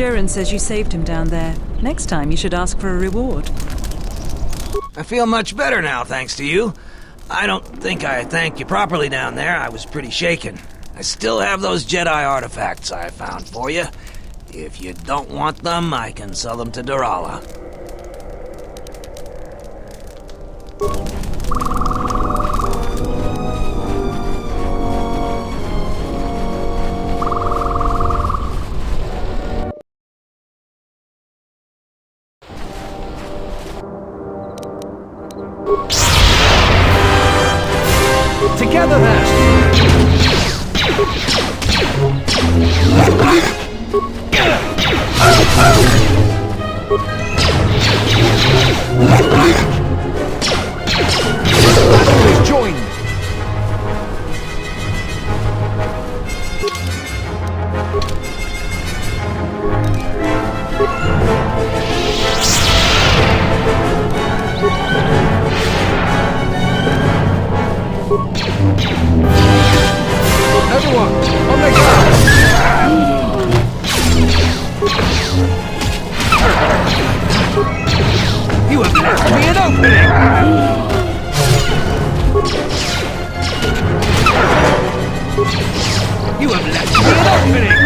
Jiren says you saved him down there. Next time you should ask for a reward. I feel much better now, thanks to you. I don't think I thanked you properly down there. I was pretty shaken. I still have those Jedi artifacts I found for you. If you don't want them, I can sell them to Durala. Together, Master! Always join me! Everyone, on the ground! You have left me an opening! You have left me an opening!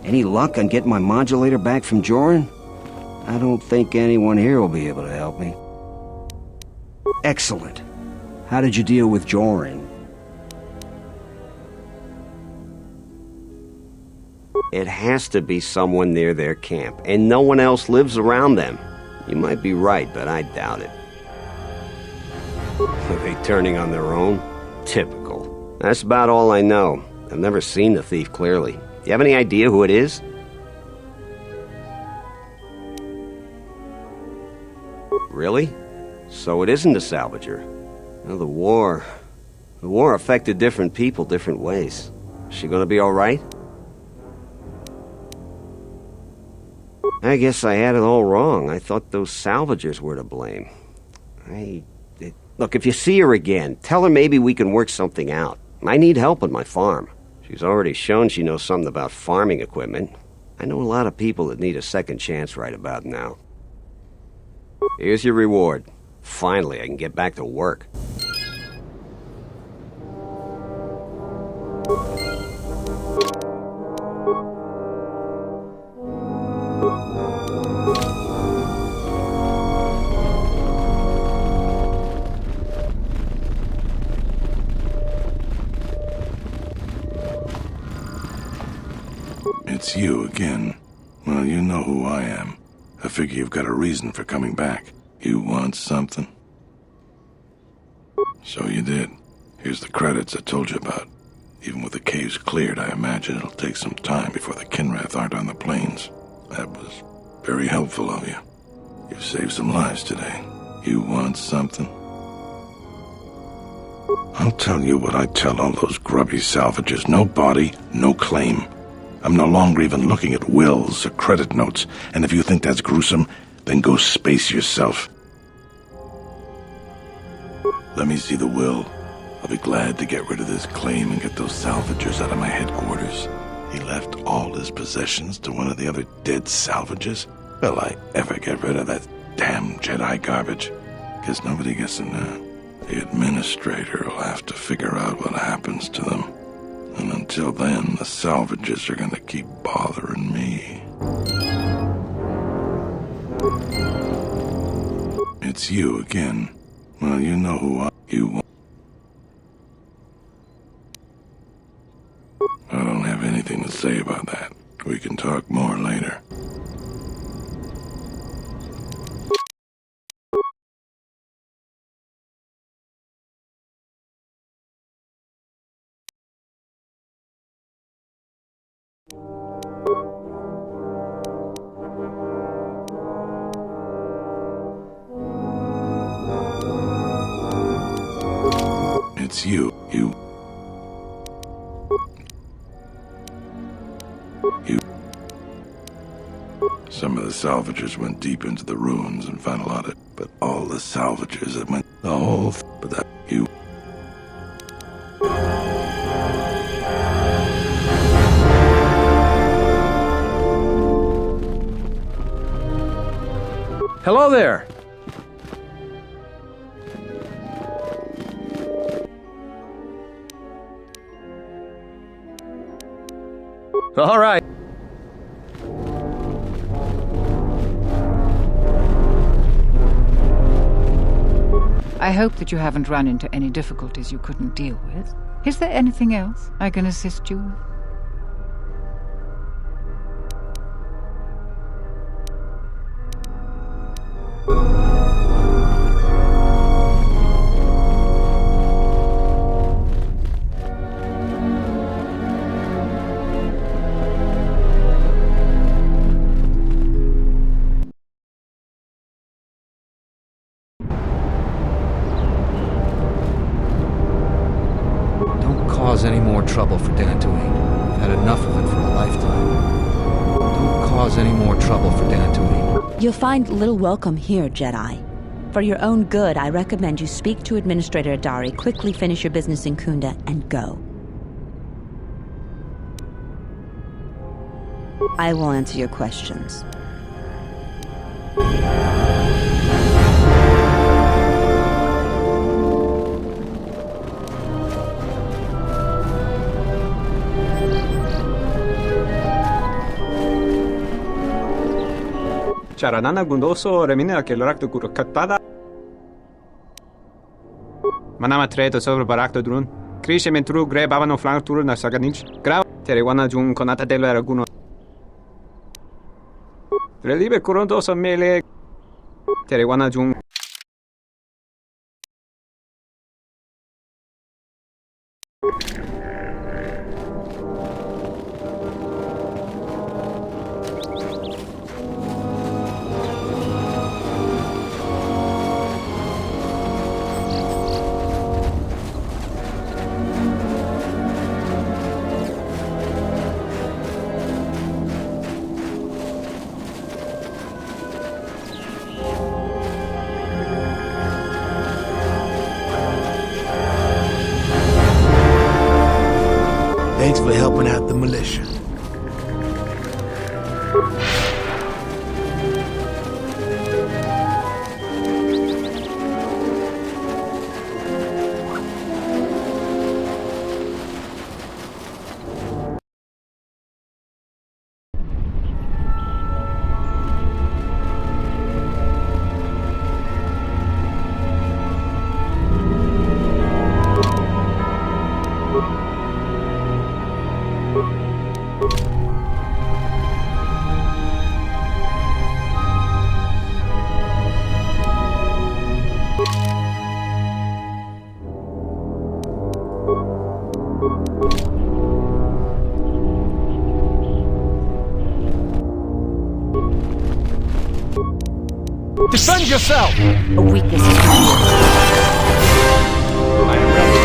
Any luck on getting my modulator back from Joran? I don't think anyone here will be able to help me. Excellent. How did you deal with Joran? It has to be someone near their camp, and no one else lives around them. You might be right, but I doubt it. Are they turning on their own? Typical. That's about all I know. I've never seen the thief clearly. Do you have any idea who it is? Really? So it isn't a salvager. Well, the war affected different people different ways. Is she gonna be alright? I guess I had it all wrong. I thought those salvagers were to blame. Look, if you see her again, tell her maybe we can work something out. I need help on my farm. She's already shown she knows something about farming equipment. I know a lot of people that need a second chance right about now. Here's your reward. Finally, I can get back to work. It's you again. Well, you know who I am. I figure you've got a reason for coming back. You want something? So you did. Here's the credits I told you about. Even with the caves cleared, I imagine it'll take some time before the Kinrath aren't on the plains. That was very helpful of you. You've saved some lives today. You want something? I'll tell you what I tell all those grubby salvagers. No body, no claim. I'm no longer even looking at wills or credit notes, and if you think that's gruesome, then go space yourself. Let me see the will. I'll be glad to get rid of this claim and get those salvagers out of my headquarters. He left all his possessions to one of the other dead salvagers? Will I ever get rid of that damn Jedi garbage. Guess nobody gets them now. The administrator will have to figure out what happens to them. And until then, the salvages are gonna keep bothering me. It's you again. Well, you know who you. I don't have anything to say about that. We can talk more later. It's you. Some of the salvagers went deep into the ruins and found a lot of... But all the salvagers that went... The whole... But that... You... Hello there! All right. I hope that you haven't run into any difficulties you couldn't deal with. Is there anything else I can assist you with? Cause any more trouble for Dantooine. We've had enough of it for a lifetime. Don't cause any more trouble for Dantooine. You'll find little welcome here, Jedi. For your own good, I recommend you speak to Administrator Adari, quickly finish your business in Khoonda, and go. I will answer your questions. Charanana gundoso remina que lorak de gurukatada. Manama treto sobre barak de drun. Krishe mentru gre babano flank tour na saganich. Grau terewana jun konata de la guno. Relibe kuronto so mele. Terewana jun. Thanks for helping out the militia. Defend yourself! A weakness is I am ready.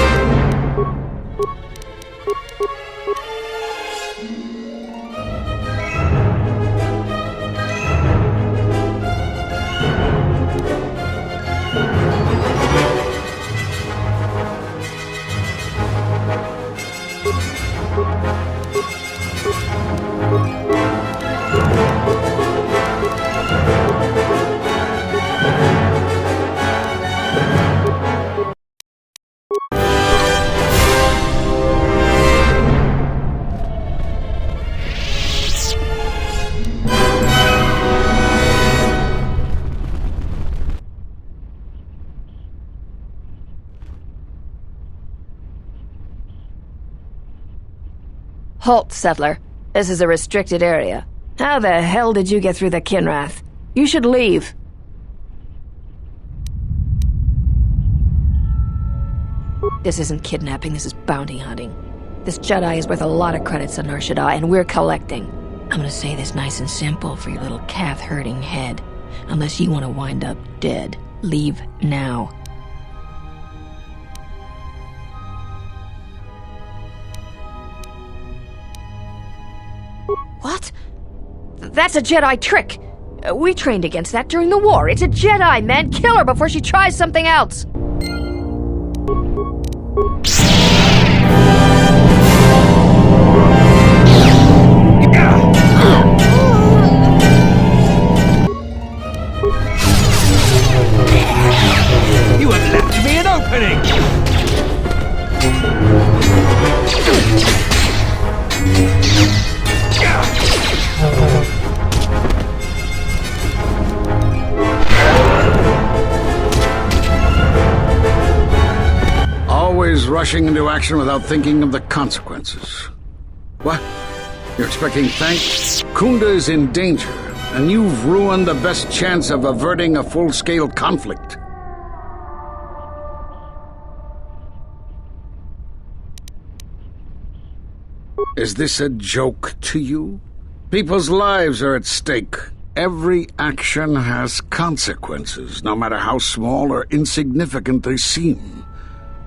Halt, settler. This is a restricted area. How the hell did you get through the Kinrath? You should leave. This isn't kidnapping, this is bounty hunting. This Jedi is worth a lot of credits on Nar Shaddaa, and we're collecting. I'm gonna say this nice and simple for your little calf-hurting head. Unless you want to wind up dead, leave now. What? That's a Jedi trick! We trained against that during the war. It's a Jedi, man! Kill her before she tries something else! You have left me an opening! Always rushing into action without thinking of the consequences. What? You're expecting thanks? Khoonda is in danger, and you've ruined the best chance of averting a full-scale conflict. Is this a joke to you? People's lives are at stake. Every action has consequences, no matter how small or insignificant they seem.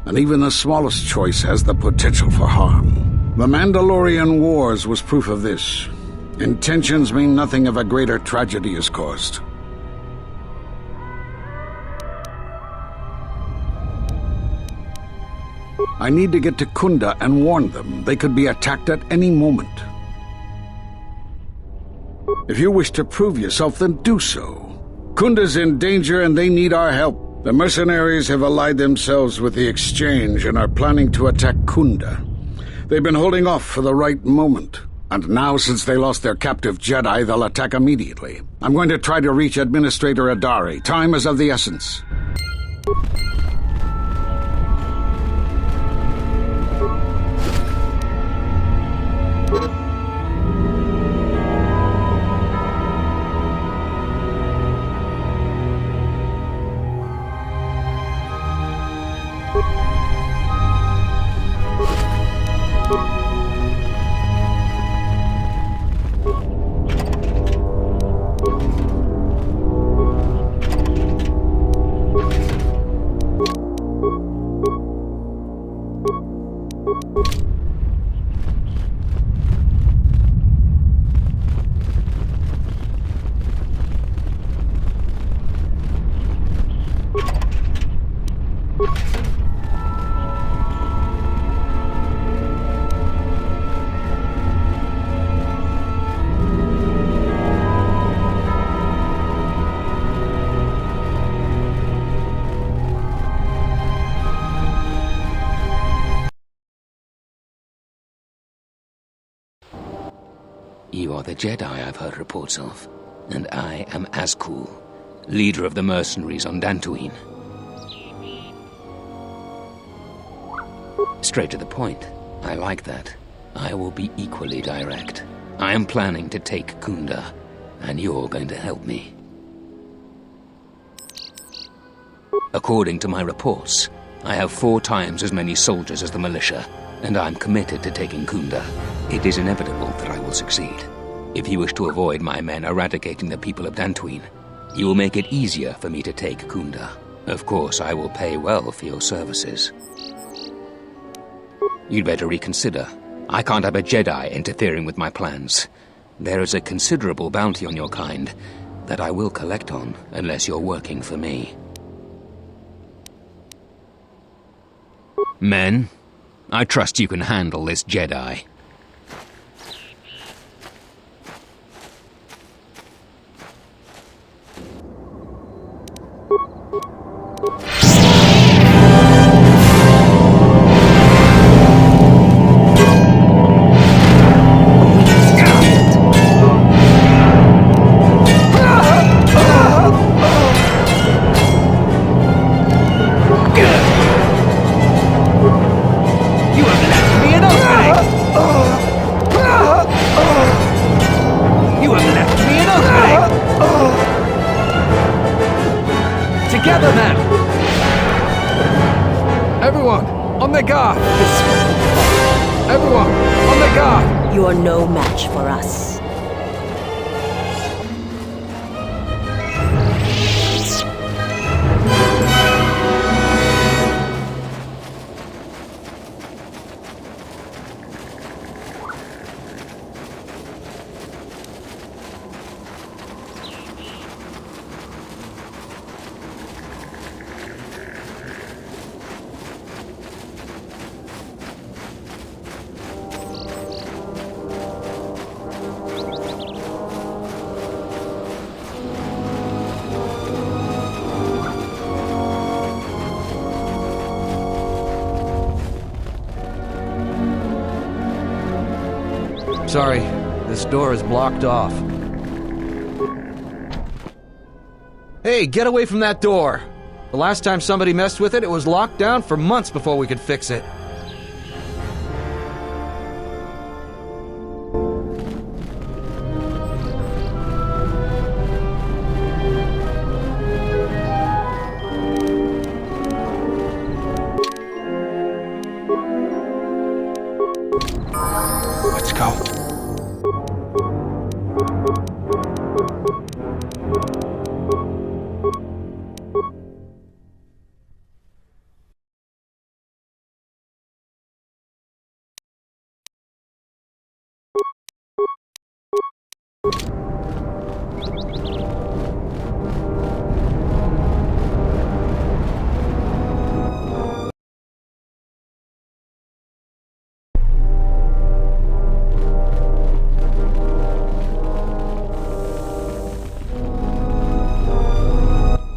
And even the smallest choice has the potential for harm. The Mandalorian Wars was proof of this. Intentions mean nothing if a greater tragedy is caused. I need to get to Khoonda and warn them. They could be attacked at any moment. If you wish to prove yourself, then do so. Khoonda's in danger and they need our help. The Mercenaries have allied themselves with the Exchange and are planning to attack Khoonda. They've been holding off for the right moment. And now, since they lost their captive Jedi, they'll attack immediately. I'm going to try to reach Administrator Adari. Time is of the essence. You are the Jedi I've heard reports of, and I am Azkul, leader of the Mercenaries on Dantooine. Straight to the point. I like that. I will be equally direct. I am planning to take Khoonda, and you're going to help me. According to my reports, I have 4 times as many soldiers as the militia, and I'm committed to taking Khoonda. It is inevitable that I will succeed. If you wish to avoid my men eradicating the people of Dantooine, you will make it easier for me to take Khoonda. Of course, I will pay well for your services. You'd better reconsider. I can't have a Jedi interfering with my plans. There is a considerable bounty on your kind that I will collect on unless you're working for me. Men, I trust you can handle this Jedi. You have left me an opening! guard! Everyone, on the guard! You are no match for us. Sorry, this door is blocked off. Hey, get away from that door! The last time somebody messed with it, it was locked down for months before we could fix it. Let's go.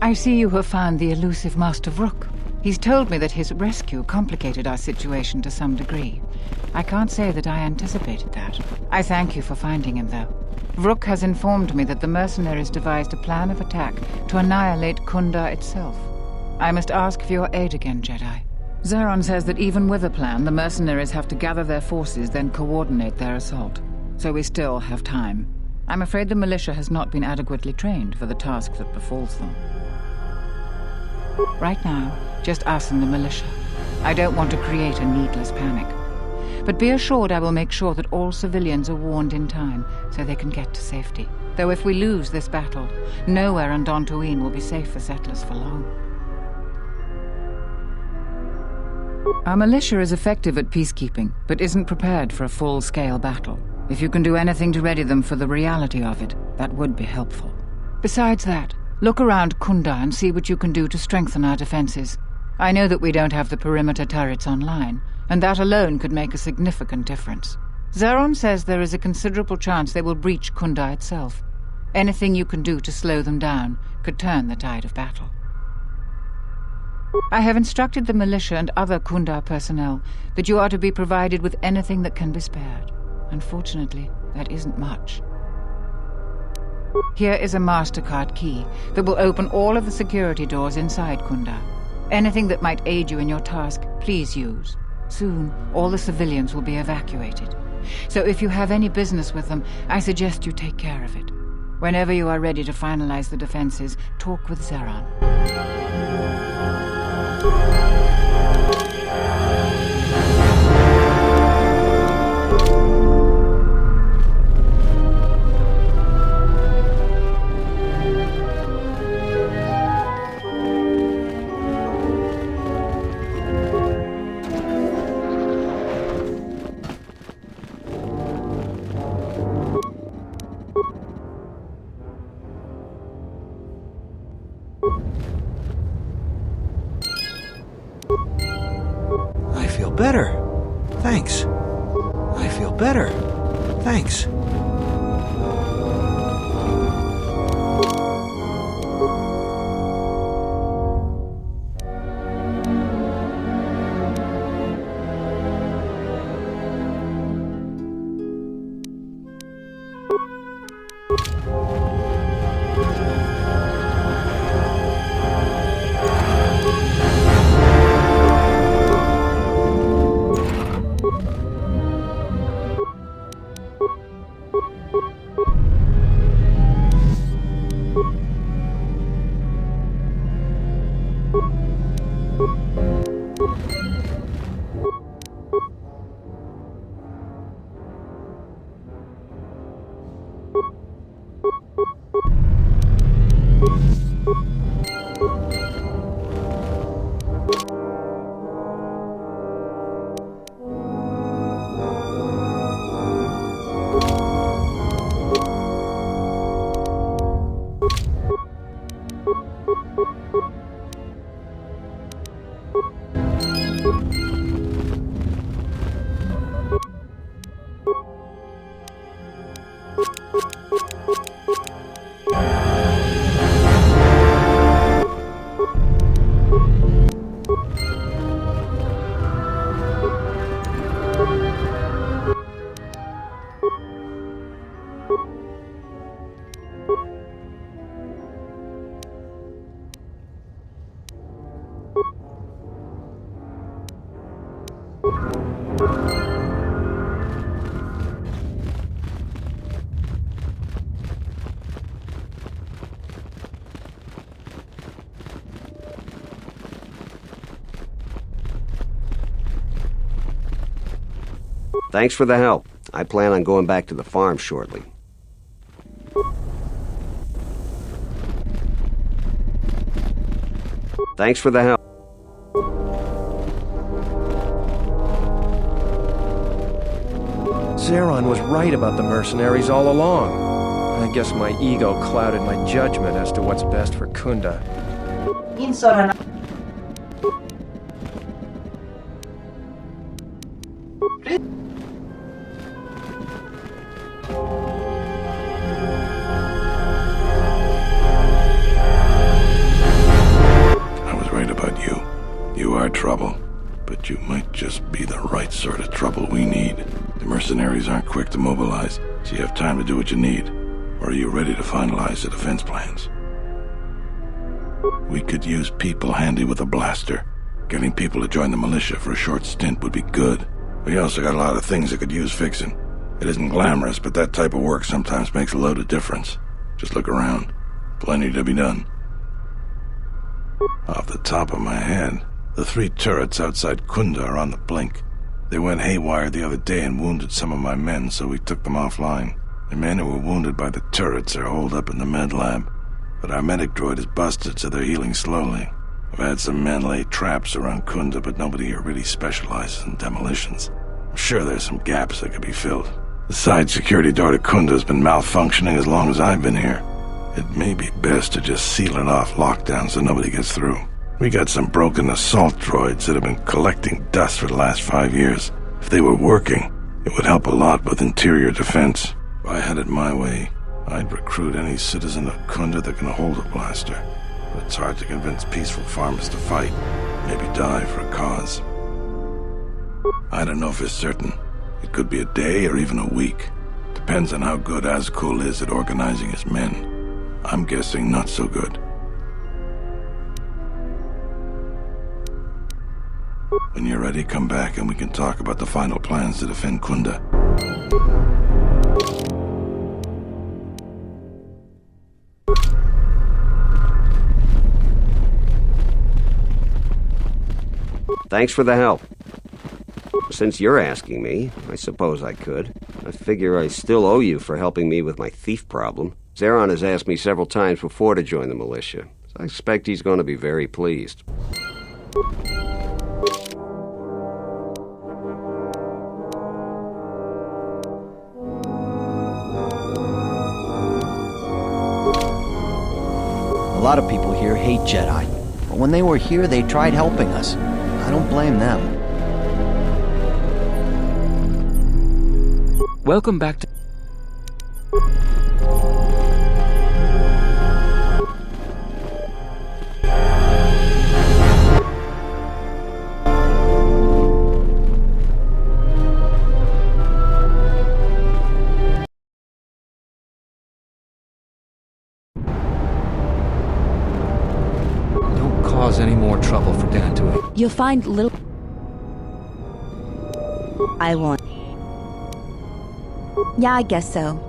I see you have found the elusive Master Vrook. He's told me that his rescue complicated our situation to some degree. I can't say that I anticipated that. I thank you for finding him, though. Vrook has informed me that the Mercenaries devised a plan of attack to annihilate Khoonda itself. I must ask for your aid again, Jedi. Zeron says that even with a plan, the Mercenaries have to gather their forces, then coordinate their assault. So we still have time. I'm afraid the militia has not been adequately trained for the task that befalls them. Right now, just us and the militia. I don't want to create a needless panic. But be assured I will make sure that all civilians are warned in time so they can get to safety. Though if we lose this battle, nowhere on Dantooine will be safe for settlers for long. Our militia is effective at peacekeeping, but isn't prepared for a full-scale battle. If you can do anything to ready them for the reality of it, that would be helpful. Besides that, look around Khoonda and see what you can do to strengthen our defenses. I know that we don't have the perimeter turrets online, and that alone could make a significant difference. Zeron says there is a considerable chance they will breach Khoonda itself. Anything you can do to slow them down could turn the tide of battle. I have instructed the militia and other Khoonda personnel that you are to be provided with anything that can be spared. Unfortunately, that isn't much. Here is a MasterCard key that will open all of the security doors inside Khoonda. Anything that might aid you in your task, please use. Soon, all the civilians will be evacuated. So if you have any business with them, I suggest you take care of it. Whenever you are ready to finalize the defenses, talk with Zeron. I feel better. Thanks. I feel better. Thanks. Thanks for the help. I plan on going back to the farm shortly. Thanks for the help. Zeron was right about the mercenaries all along. I guess my ego clouded my judgment as to what's best for Khoonda. I was right about you. You are trouble, but you might just be the right sort of trouble we need. The mercenaries aren't quick to mobilize, so you have time to do what you need. Or are you ready to finalize the defense plans? We could use people handy with a blaster. Getting people to join the militia for a short stint would be good. We also got a lot of things that could use fixing. It isn't glamorous, but that type of work sometimes makes a load of difference. Just look around. Plenty to be done. Off the top of my head, the 3 turrets outside Khoonda are on the blink. They went haywire the other day and wounded some of my men, so we took them offline. The men who were wounded by the turrets are holed up in the med lab, but our medic droid is busted, so they're healing slowly. I've had some men lay traps around Khoonda, but nobody here really specializes in demolitions. I'm sure there's some gaps that could be filled. The side security door to Khoonda has been malfunctioning as long as I've been here. It may be best to just seal it off lockdown so nobody gets through. We got some broken assault droids that have been collecting dust for the last 5 years. If they were working, it would help a lot with interior defense. If I had it my way, I'd recruit any citizen of Khoonda that can hold a blaster. But it's hard to convince peaceful farmers to fight, maybe die for a cause. I don't know for certain. It could be a day or even a week. Depends on how good Azkul is at organizing his men. I'm guessing not so good. When you're ready, come back and we can talk about the final plans to defend Khoonda. Thanks for the help. Since you're asking me, I suppose I could. I figure I still owe you for helping me with my thief problem. Zeron has asked me several times before to join the militia, so I expect he's going to be very pleased. A lot of people here hate Jedi, but when they were here, they tried helping us. I don't blame them. Welcome back to... Don't cause any more trouble for Dantooine. You'll find little... I won't. Yeah, I guess so.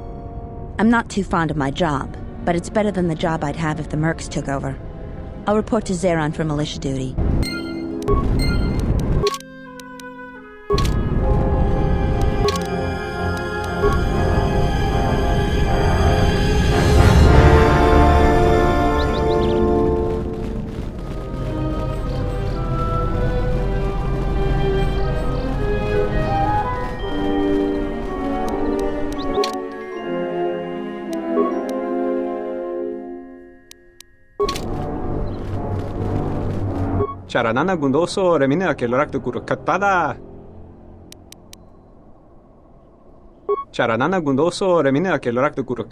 I'm not too fond of my job, but it's better than the job I'd have if the Mercs took over. I'll report to Zeron for militia duty. Charanana gundoso remina ke lorak guru katpada. Charanana gundoso remina ke lorak guru.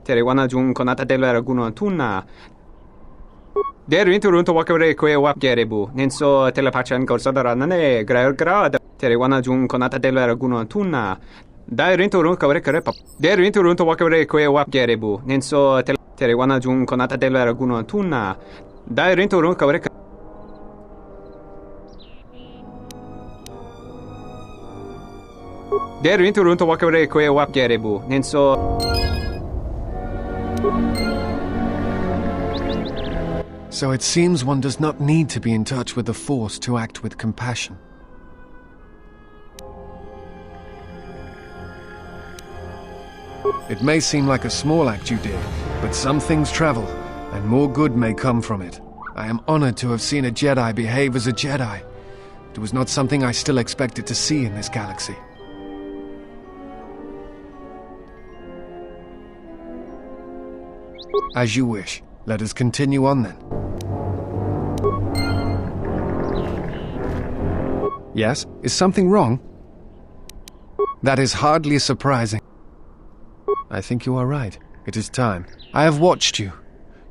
Terewana jun konata dela raguno antuna. Der winter runto wakare kwe wap gerebu. Nenso telepachan korsada nane grad. Terewana jun konata dela raguno antuna. Dai rinto run kawre karepa. Der winter runto wakare kwe wap gerebu. Nenso terewana jun konata dela raguno antuna. Dai rinto run kawre Deru inturunto wakare kwe wap gerebu. Nenso. So it seems one does not need to be in touch with the Force to act with compassion. It may seem like a small act you did, but some things travel, and more good may come from it. I am honored to have seen a Jedi behave as a Jedi. It was not something I still expected to see in this galaxy. As you wish. Let us continue on then. Yes? Is something wrong? That is hardly surprising. I think you are right. It is time. I have watched you.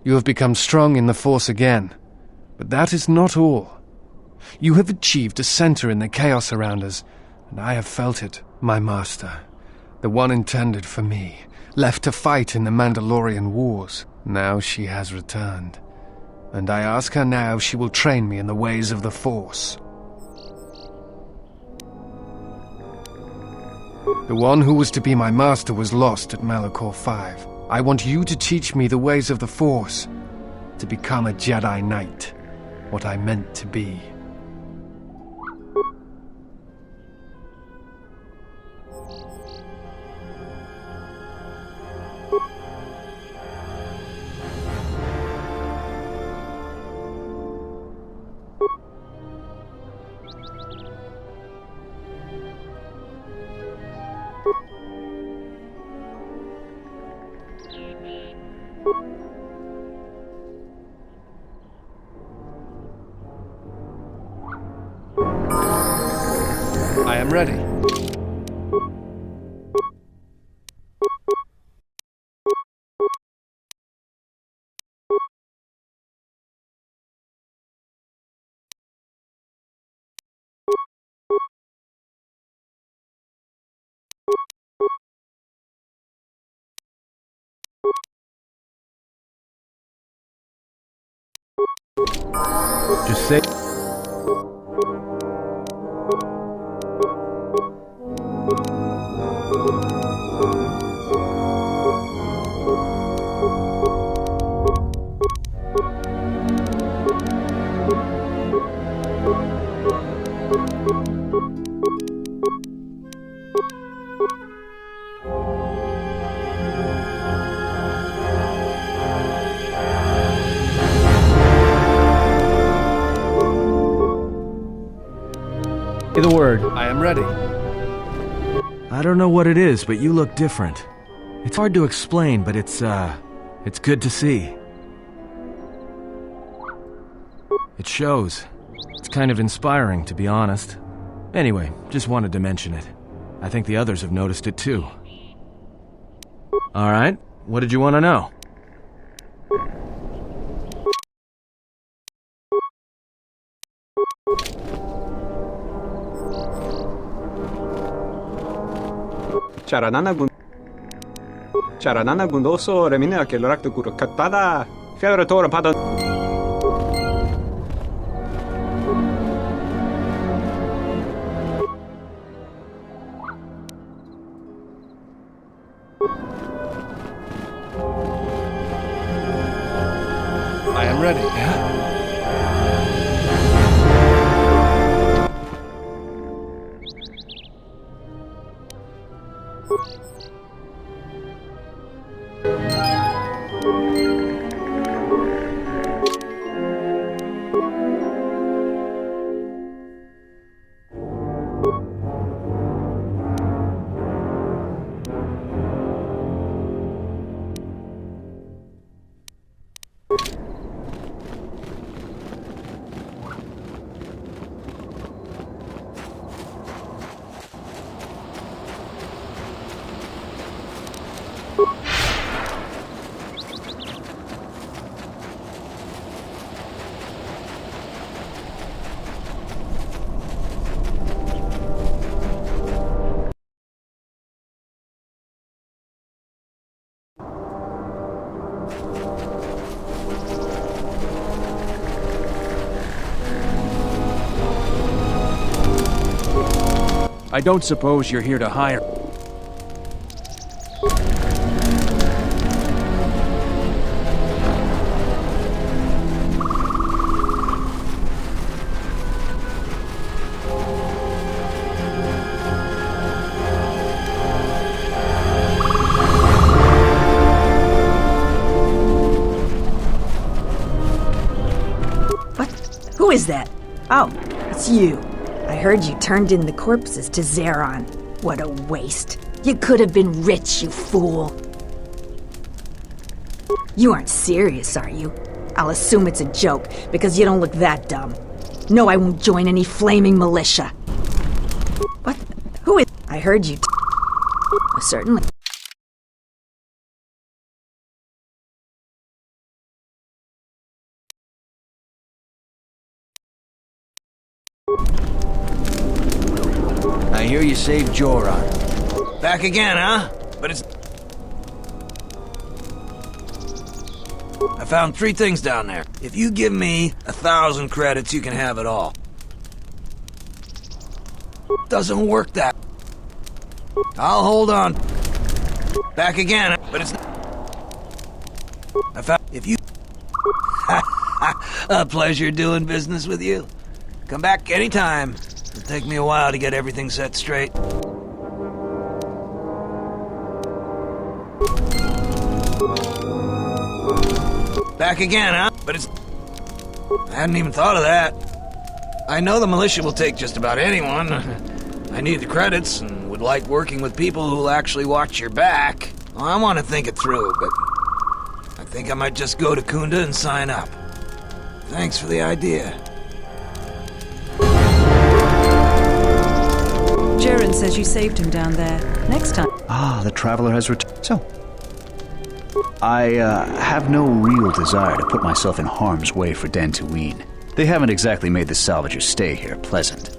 You have become strong in the Force again. But that is not all. You have achieved a center in the chaos around us, and I have felt it, my master. The one intended for me, left to fight in the Mandalorian Wars. Now she has returned. And I ask her now if she will train me in the ways of the Force. The one who was to be my master was lost at Malachor 5. I want you to teach me the ways of the Force, to become a Jedi Knight, what I meant to be. I am ready. Just say... The word. I am ready. I don't know what it is, but you look different. It's hard to explain, but it's good to see. It shows. It's kind of inspiring, to be honest. Anyway, just wanted to mention it. I think the others have noticed it too. Alright, what did you want to know? Charanana gundoso remina ke lorak guru katada fiadoratora pada. I am ready. I don't suppose you're here to hire... Who is that? Oh, it's you. I heard you turned in the corpses to Zeron. What a waste. You could have been rich, you fool. You aren't serious, are you? I'll assume it's a joke, because you don't look that dumb. No, I won't join any flaming militia. What? Who is... I heard you... Certainly. I hear you saved Joran. Back again, huh? But it's... I found 3 things down there. If you give me 1,000 credits, you can have it all. Doesn't work that... I'll hold on. Back again, but it's... I found... If you... A pleasure doing business with you. Come back anytime. It'll take me a while to get everything set straight. Back again, huh? But it's... I hadn't even thought of that. I know the militia will take just about anyone. I need the credits and would like working with people who'll actually watch your back. Well, I want to think it through, but... I think I might just go to Khoonda and sign up. Thanks for the idea. Jaren says you saved him down there. Next time... Ah, the Traveler has returned. So, I have no real desire to put myself in harm's way for Dantooine. They haven't exactly made the salvagers' stay here pleasant.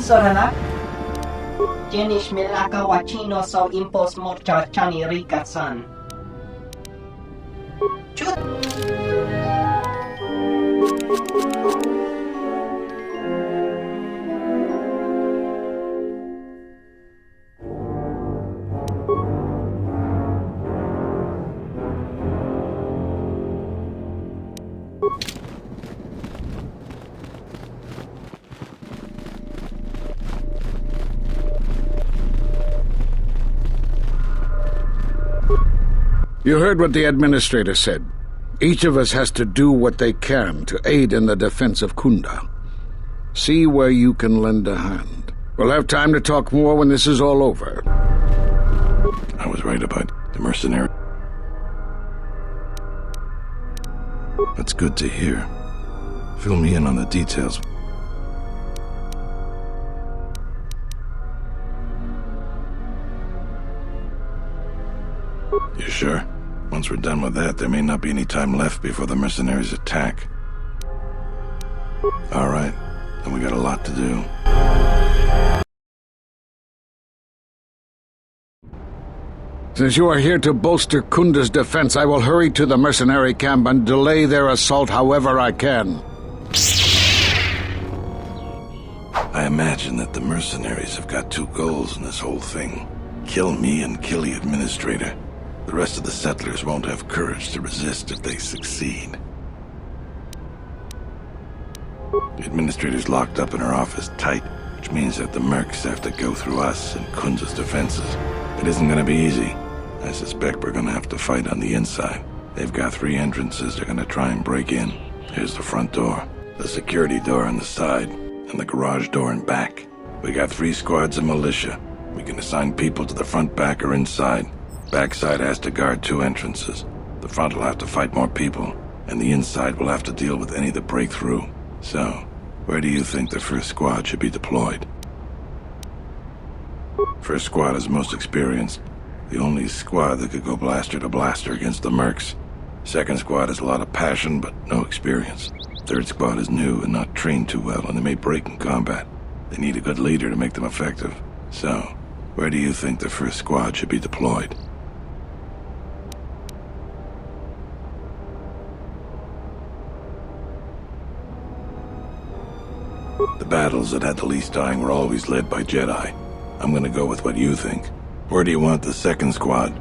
Soranak, Jenish Milaka Wachino so impos morcha chani rikasan. You heard what the administrator said. Each of us has to do what they can to aid in the defense of Khoonda. See where you can lend a hand. We'll have time to talk more when this is all over. I was right about the mercenary. That's good to hear. Fill me in on the details. You sure? Once we're done with that, there may not be any time left before the mercenaries attack. All right, then we got a lot to do. Since you are here to bolster Khoonda's defense, I will hurry to the mercenary camp and delay their assault however I can. I imagine that the mercenaries have got two goals in this whole thing. Kill me and kill the administrator. The rest of the settlers won't have courage to resist if they succeed. The administrator's locked up in her office tight, which means that the mercs have to go through us and Khoonda's defenses. It isn't gonna be easy. I suspect we're gonna have to fight on the inside. They've got 3 entrances they're gonna try and break in. Here's the front door, the security door on the side, and the garage door in back. We got 3 squads of militia. We can assign people to the front, back, or inside. Backside has to guard 2 entrances. The front will have to fight more people, and the inside will have to deal with any that break through. So, where do you think the first squad should be deployed? First squad is most experienced. The only squad that could go blaster to blaster against the mercs. Second squad has a lot of passion, but no experience. Third squad is new and not trained too well, and they may break in combat. They need a good leader to make them effective. So, where do you think the first squad should be deployed? The battles that had the least dying were always led by Jedi. I'm gonna go with what you think. Where do you want the second squad?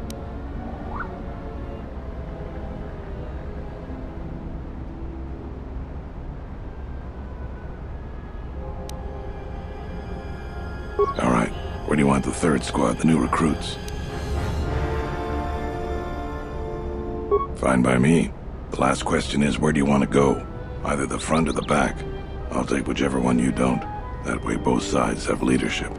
All right. Where do you want the third squad, the new recruits? Fine by me. The last question is, where do you want to go? Either the front or the back. I'll take whichever one you don't. That way both sides have leadership.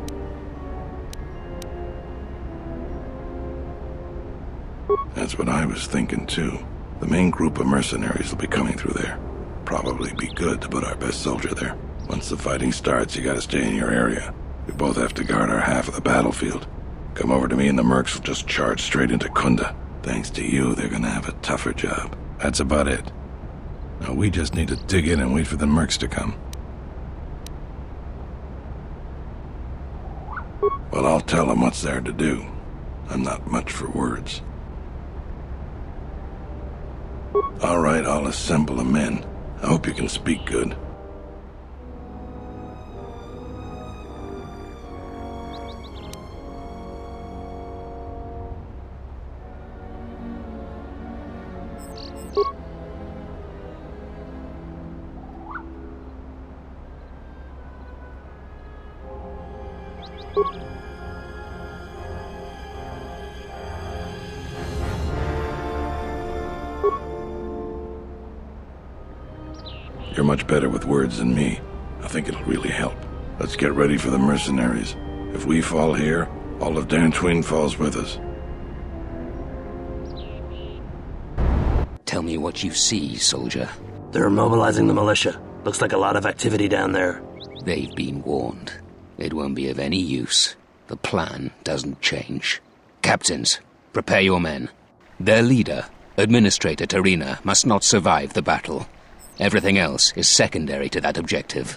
That's what I was thinking too. The main group of mercenaries will be coming through there. Probably be good to put our best soldier there. Once the fighting starts, you gotta stay in your area. We both have to guard our half of the battlefield. Come over to me and the mercs will just charge straight into Khoonda. Thanks to you, they're gonna have a tougher job. That's about it. Now we just need to dig in and wait for the mercs to come. Well, I'll tell them what's there to do. I'm not much for words. All right, I'll assemble the men. I hope you can speak good. You're much better with words than me. I think it'll really help. Let's get ready for the mercenaries. If we fall here, all of Dantooine falls with us. Tell me what you see, soldier. They're mobilizing the militia. Looks like a lot of activity down there. They've been warned. It won't be of any use. The plan doesn't change. Captains, prepare your men. Their leader, Administrator Tarina, must not survive the battle. Everything else is secondary to that objective.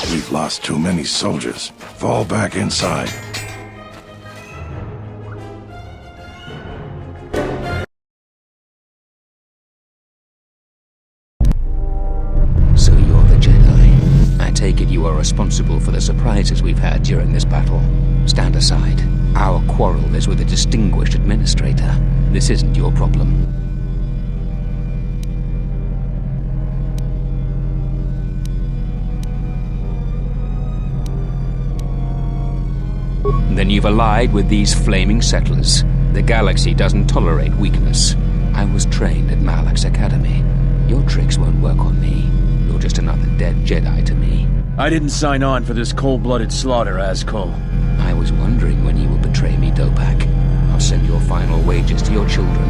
We've lost too many soldiers. Fall back inside. So you're the Jedi. I take it you are responsible for the surprises we've had during this battle. Stand aside. Our quarrel is with a distinguished administrator. This isn't your problem. Then you've allied with these flaming settlers. The galaxy doesn't tolerate weakness. I was trained at Malak's academy. Your tricks won't work on me. You're just another dead Jedi to me. I didn't sign on for this cold-blooded slaughter, Azkul. I was wondering when you would betray me, Dopak. I'll send your final wages to your children,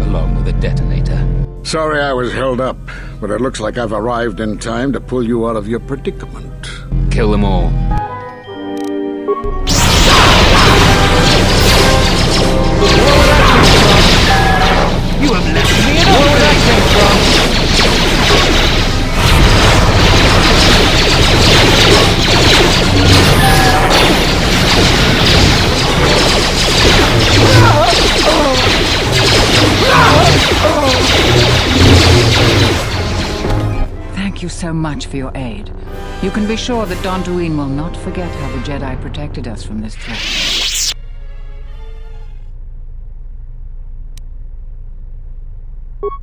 along with a detonator. Sorry I was held up, but it looks like I've arrived in time to pull you out of your predicament. Kill them all. You have left me in where that came from. Thank you so much for your aid. You can be sure that Dantooine will not forget how the Jedi protected us from this threat.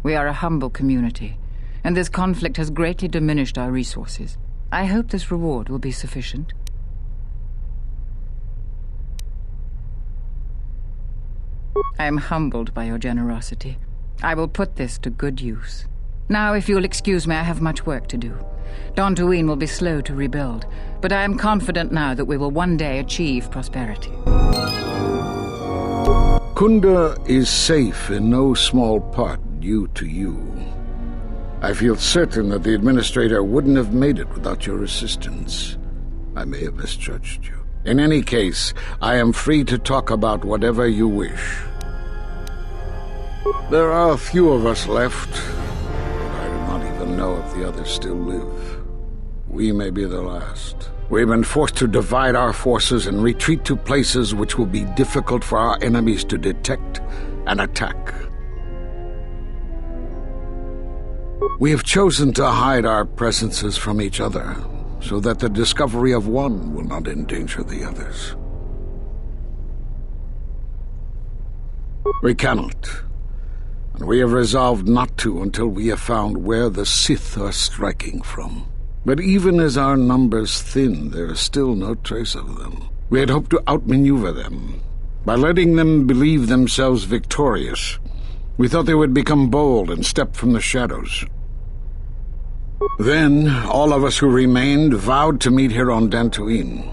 We are a humble community, and this conflict has greatly diminished our resources. I hope this reward will be sufficient. I am humbled by your generosity. I will put this to good use. Now, if you'll excuse me, I have much work to do. Dantooine will be slow to rebuild, but I am confident now that we will one day achieve prosperity. Khoonda is safe in no small part due to you. I feel certain that the Administrator wouldn't have made it without your assistance. I may have misjudged you. In any case, I am free to talk about whatever you wish. There are a few of us left. I do not even know if the others still live. We may be the last. We've been forced to divide our forces and retreat to places which will be difficult for our enemies to detect and attack. We have chosen to hide our presences from each other, so that the discovery of one will not endanger the others. We cannot, and we have resolved not to until we have found where the Sith are striking from. But even as our numbers thin, there is still no trace of them. We had hoped to outmaneuver them. By letting them believe themselves victorious, we thought they would become bold and step from the shadows. Then, all of us who remained vowed to meet here on Dantooine.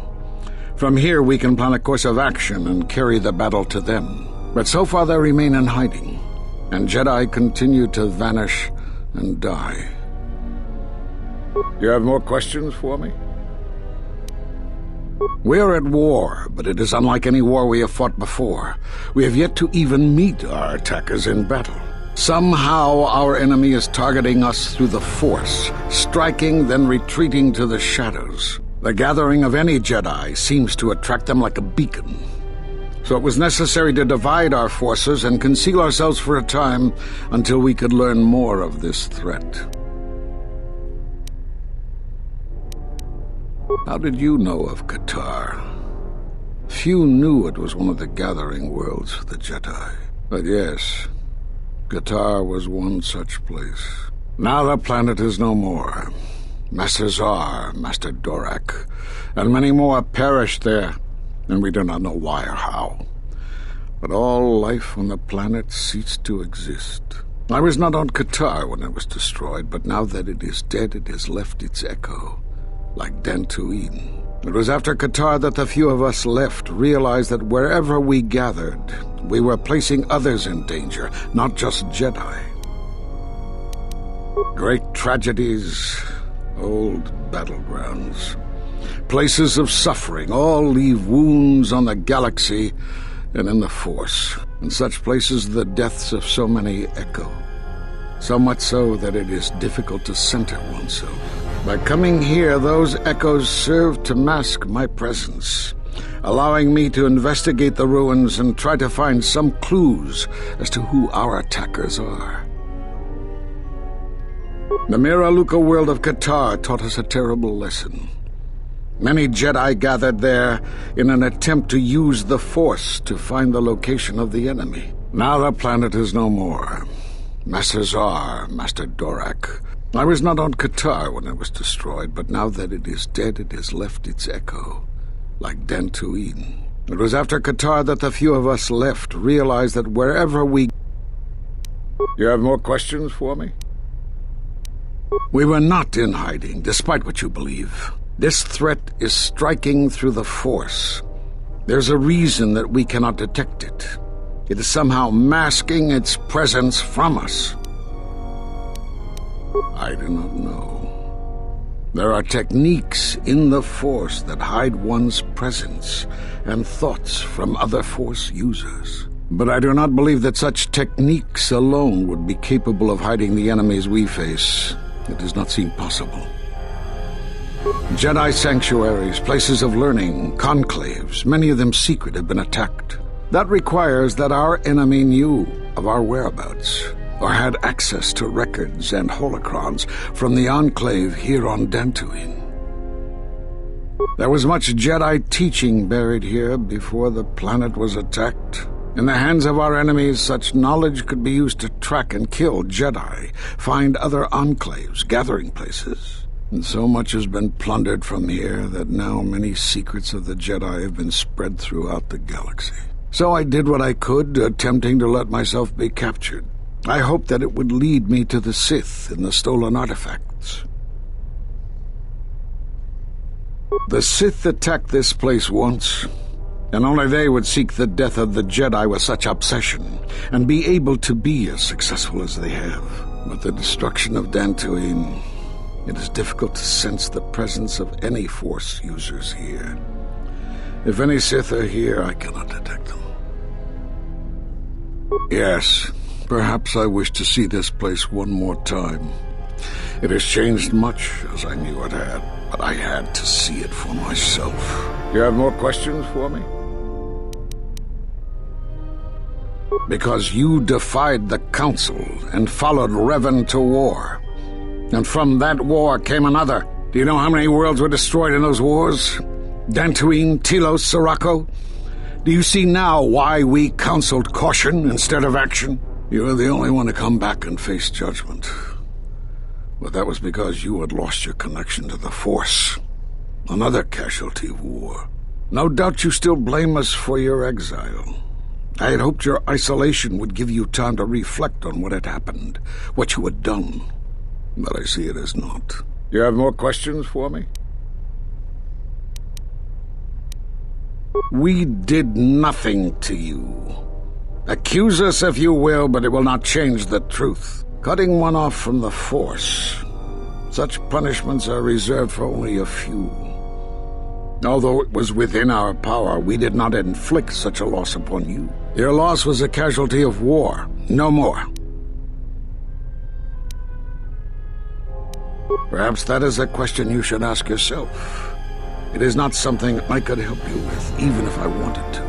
From here, we can plan a course of action and carry the battle to them. But so far they remain in hiding, and Jedi continue to vanish and die. You have more questions for me? We are at war, but it is unlike any war we have fought before. We have yet to even meet our attackers in battle. Somehow our enemy is targeting us through the Force, striking, then retreating to the shadows. The gathering of any Jedi seems to attract them like a beacon. So it was necessary to divide our forces and conceal ourselves for a time until we could learn more of this threat. How did you know of Qatar? Few knew it was one of the gathering worlds for the Jedi. But yes, Qatar was one such place. Now the planet is no more. Master Zar, Master Dorak, and many more perished there, and we do not know why or how. But all life on the planet ceased to exist. I was not on Qatar when it was destroyed, but now that it is dead, it has left its echo, like Dantooine. It was after Qatar that the few of us left realized that wherever we gathered, we were placing others in danger, not just Jedi. Great tragedies, old battlegrounds, places of suffering, all leave wounds on the galaxy and in the Force. In such places, the deaths of so many echo. So much so that it is difficult to center oneself. By coming here, those echoes serve to mask my presence, allowing me to investigate the ruins and try to find some clues as to who our attackers are. The Miraluka world of Qatar taught us a terrible lesson. Many Jedi gathered there in an attempt to use the Force to find the location of the enemy. Now the planet is no more. Master Zar, Master Dorak. I was not on Qatar when it was destroyed, but now that it is dead, it has left its echo, like Dantooine. It was after Qatar that the few of us left realized that wherever we... You have more questions for me? We were not in hiding, despite what you believe. This threat is striking through the Force. There's a reason that we cannot detect it. It is somehow masking its presence from us. I do not know. There are techniques in the Force that hide one's presence and thoughts from other Force users. But I do not believe that such techniques alone would be capable of hiding the enemies we face. It does not seem possible. Jedi sanctuaries, places of learning, conclaves, many of them secret, have been attacked. That requires that our enemy knew of our whereabouts, or had access to records and holocrons from the enclave here on Dantooine. There was much Jedi teaching buried here before the planet was attacked. In the hands of our enemies, such knowledge could be used to track and kill Jedi, find other enclaves, gathering places. And so much has been plundered from here that now many secrets of the Jedi have been spread throughout the galaxy. So I did what I could, attempting to let myself be captured. I hoped that it would lead me to the Sith and the stolen artifacts. The Sith attacked this place once, and only they would seek the death of the Jedi with such obsession, and be able to be as successful as they have. With the destruction of Dantooine, it is difficult to sense the presence of any Force users here. If any Sith are here, I cannot detect them. Yes, perhaps I wish to see this place one more time. It has changed much, as I knew it had, but I had to see it for myself. You have more questions for me? Because you defied the Council and followed Revan to war. And from that war came another. Do you know how many worlds were destroyed in those wars? Dantooine, Telos, Sirocco? Do you see now why we counseled caution instead of action? You were the only one to come back and face judgment. But that was because you had lost your connection to the Force. Another casualty of war. No doubt you still blame us for your exile. I had hoped your isolation would give you time to reflect on what had happened, what you had done. but I see it as not. You have more questions for me? We did nothing to you. Accuse us if you will, but it will not change the truth. Cutting one off from the Force. Such punishments are reserved for only a few. Although it was within our power, we did not inflict such a loss upon you. Your loss was a casualty of war, no more. Perhaps that is a question you should ask yourself. It is not something I could help you with, even if I wanted to.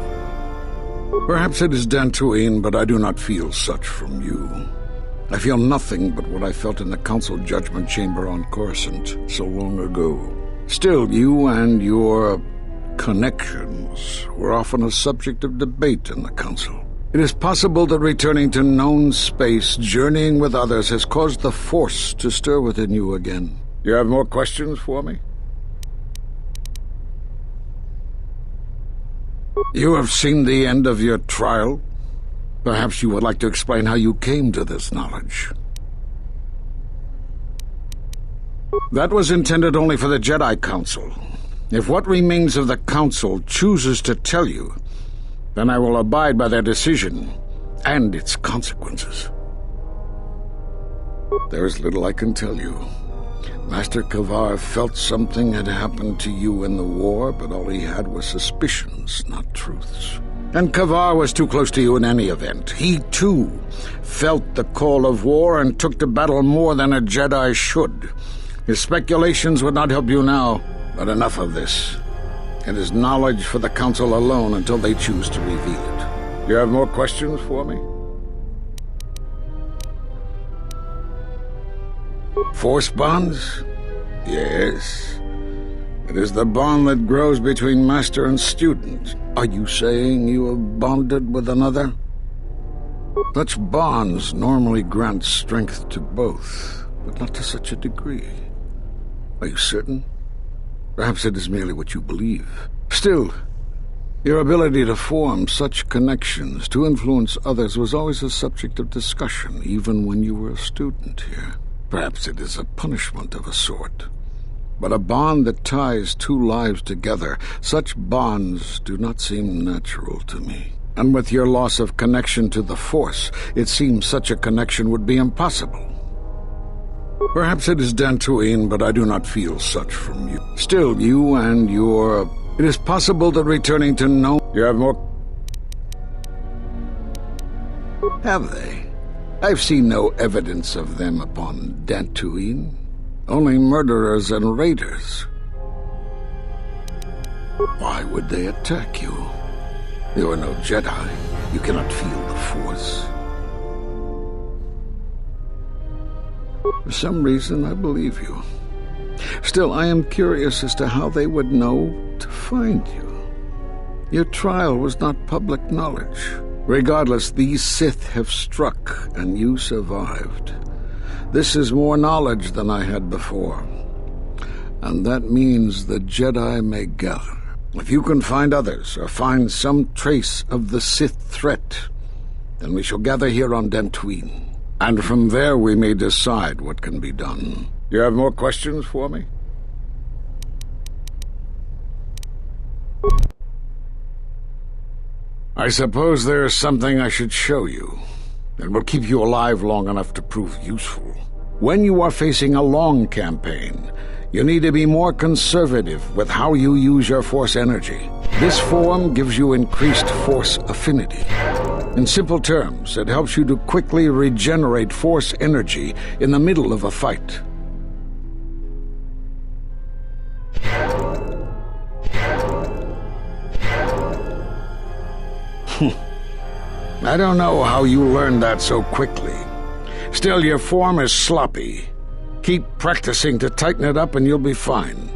Perhaps it is Dantooine, but I do not feel such from you. I feel nothing but what I felt in the Council Judgment Chamber on Coruscant so long ago. Still, you and your connections were often a subject of debate in the Council. It is possible that returning to known space, journeying with others, has caused the Force to stir within you again. You have more questions for me? You have seen the end of your trial. Perhaps you would like to explain how you came to this knowledge. That was intended only for the Jedi Council. If what remains of the Council chooses to tell you, then I will abide by their decision and its consequences. There is little I can tell you. Master Kavar felt something had happened to you in the war, but all he had was suspicions, not truths. And Kavar was too close to you in any event. He, too, felt the call of war and took to battle more than a Jedi should. His speculations would not help you now, but enough of this. It is knowledge for the Council alone until they choose to reveal it. You have more questions for me? Force bonds? Yes. It is the bond that grows between master and student. Are you saying you have bonded with another? Such bonds normally grant strength to both, but not to such a degree. Are you certain? Perhaps it is merely what you believe. Still, your ability to form such connections, to influence others, was always a subject of discussion, even when you were a student here. Perhaps it is a punishment of a sort. But a bond that ties two lives together, such bonds do not seem natural to me. And with your loss of connection to the Force, it seems such a connection would be impossible. Perhaps it is Dantooine, but I do not feel such from you. Still, you and your... It is possible that returning to know... You have more... Have they? I've seen no evidence of them upon Dantooine. Only murderers and raiders. Why would they attack you? You are no Jedi. You cannot feel the Force. For some reason, I believe you. Still, I am curious as to how they would know to find you. Your trial was not public knowledge. Regardless, these Sith have struck, and you survived. This is more knowledge than I had before. And that means the Jedi may gather. If you can find others, or find some trace of the Sith threat, then we shall gather here on Dantooine. And from there we may decide what can be done. You have more questions for me? I suppose there is something I should show you. It will keep you alive long enough to prove useful. When you are facing a long campaign, you need to be more conservative with how you use your Force energy. This form gives you increased Force affinity. In simple terms, it helps you to quickly regenerate Force energy in the middle of a fight. I don't know how you learned that so quickly. Still, your form is sloppy. Keep practicing to tighten it up and you'll be fine.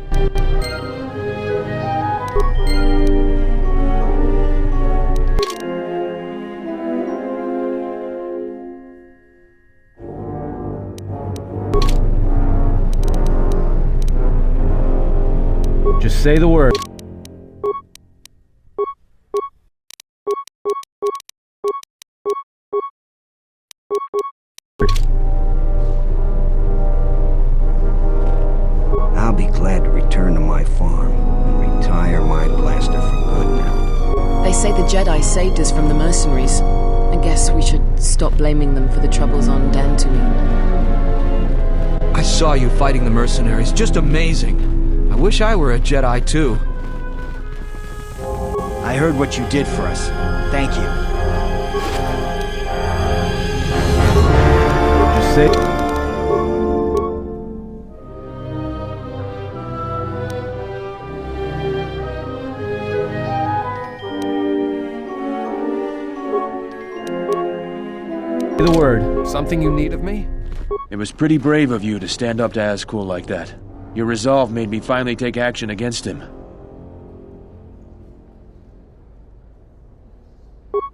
Just say the word. Jedi saved us from the Mercenaries. I guess we should stop blaming them for the troubles on Dantooine. I saw you fighting the Mercenaries. Just amazing. I wish I were a Jedi, too. I heard what you did for us. Thank you. Just say... The word. Something you need of me? It was pretty brave of you to stand up to Azkul like that. Your resolve made me finally take action against him.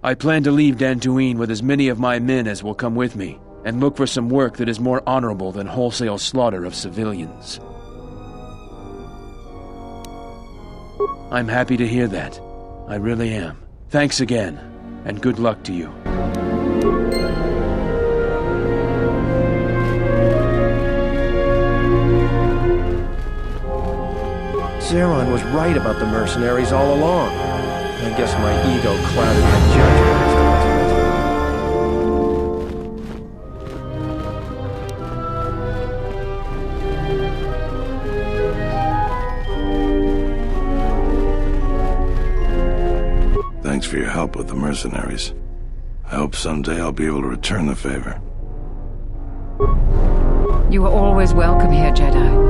I plan to leave Dantooine with as many of my men as will come with me, and look for some work that is more honorable than wholesale slaughter of civilians. I'm happy to hear that. I really am. Thanks again, and good luck to you. Zeron was right about the Mercenaries all along. I guess my ego clouded my judgment as to what's best. Thanks for your help with the Mercenaries. I hope someday I'll be able to return the favor. You are always welcome here, Jedi.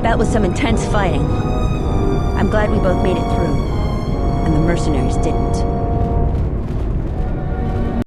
That was some intense fighting. I'm glad we both made it through, and the mercenaries didn't.